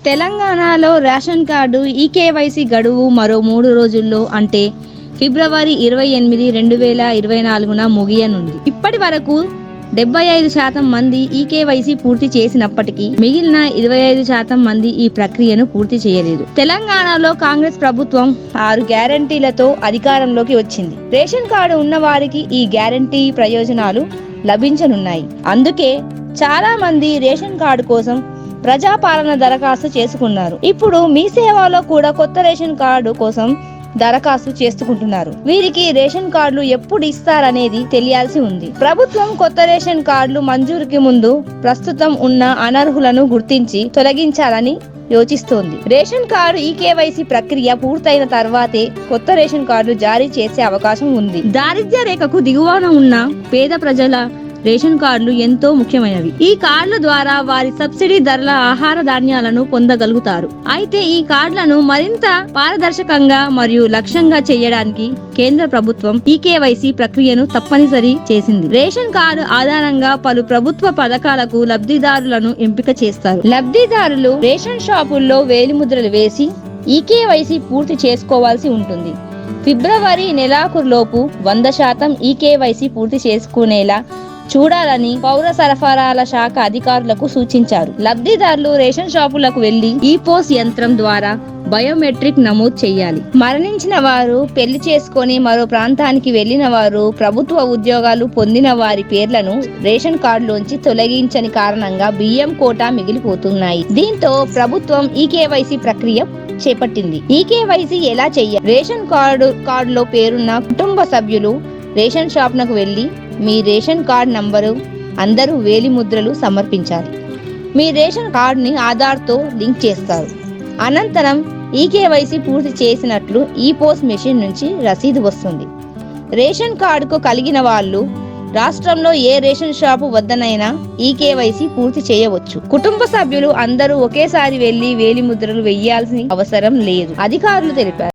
తెలంగాణలో ration card eKYC గడువు మరో 3 రోజుల్లో అంటే ఫిబ్రవరి 28, 2024న ముగియనుంది. ఇప్పటి వరకు 75% మంది ఈకేవైసీ పూర్తి చేసినప్పటికీ మిగిలిన 25% మంది ఈ ప్రక్రియను పూర్తి చేయలేదు. తెలంగాణలో కాంగ్రెస్ ప్రభుత్వం 6 గ్యారంటీలతో అధికారంలోకి వచ్చింది. రేషన్ కార్డు ఉన్న వారికి ఈ గ్యారంటీ ప్రయోజనాలు లభించనున్నాయి. అందుకే చాలా మంది రేషన్ కార్డు కోసం ప్రజాపాలన దరఖాస్తు చేసుకున్నారు. ఇప్పుడు మీ సేవలో కూడా కొత్త రేషన్ కార్డు కోసం దరఖాస్తు చేసుకుంటున్నారు. వీరికి రేషన్ కార్డులు ఎప్పుడు ఇస్తారనేది తెలియాల్సి ఉంది. ప్రభుత్వం కొత్త రేషన్ కార్డులు మంజూరుకి ముందు ప్రస్తుతం ఉన్న అనర్హులను గుర్తించి తొలగించాలని యోచిస్తోంది. రేషన్ కార్డు ఈకేవైసీ ప్రక్రియ పూర్తయిన తర్వాతే కొత్త రేషన్ కార్డులు జారీ చేసే అవకాశం ఉంది. దారిద్ర్య రేఖకు దిగువన ఉన్న పేద ప్రజల రేషన్ కార్డులు ఎంతో ముఖ్యమైనవి. ఈ కార్డుల ద్వారా వారి సబ్సిడీ ధరల ఆహార ధాన్యాలను పొందగలుగుతారు. అయితే ఈ కార్డులను మరింత పారదర్శకంగా మరియు లక్ష్యంగా చేయడానికి కేంద్ర ప్రభుత్వం ఈకేవైసీ ప్రక్రియను తప్పనిసరి చేసింది. రేషన్ కార్డు ఆధారంగా పలు ప్రభుత్వ పథకాలకు లబ్ధిదారులను ఎంపిక చేస్తారు. లబ్ధిదారులు రేషన్ షాపుల్లో వేలిముద్రలు వేసి ఈకేవైసీ పూర్తి చేసుకోవాల్సి ఉంటుంది. ఫిబ్రవరి నెలాఖరులోపు 100% ఈకేవైసీ పూర్తి చేసుకునేలా చూడాలని పౌర సరఫరాల శాఖ అధికారులకు సూచించారు. లబ్ధిదారులు రేషన్ షాపులకు వెళ్లి ఈ పోస్ యంత్రం ద్వారా బయోమెట్రిక్ నమోదు చేయాలి. మరణించిన వారు, పెళ్లి చేసుకొని మరో ప్రాంతానికి వెళ్లిన వారు, ప్రభుత్వ ఉద్యోగాలు పొందిన వారి పేర్లను రేషన్ కార్డులోంచి తొలగించని కారణంగా బియ్యం కోటా మిగిలిపోతున్నాయి. దీంతో ప్రభుత్వం ఈకేవైసీ ప్రక్రియ చేపట్టింది. ఈకేవైసీ ఎలా చెయ్యాలి? రేషన్ కార్డులో పేరున్న కుటుంబ సభ్యులు రేషన్ షాప్నకు వెళ్లి మీ రేషన్ కార్డు నంబరు అందరూ వేలిముద్రలు సమర్పించాలి. మీ రేషన్ కార్డుని ఆధార్తో లింక్ చేస్తారు. అనంతరం ఈకేవైసీ పూర్తి చేసినట్లు ఈ పోస్ట్ మెషిన్ నుంచి రసీదు వస్తుంది. రేషన్ కార్డుకు కలిగిన వాళ్ళు రాష్ట్రంలో ఏ రేషన్ షాపు వద్దనైనా ఈకేవైసీ పూర్తి చేయవచ్చు. కుటుంబ సభ్యులు అందరూ ఒకేసారి వెళ్లి వేలిముద్రలు వేయాల్సిన అవసరం లేదు, అధికారులు తెలిపారు.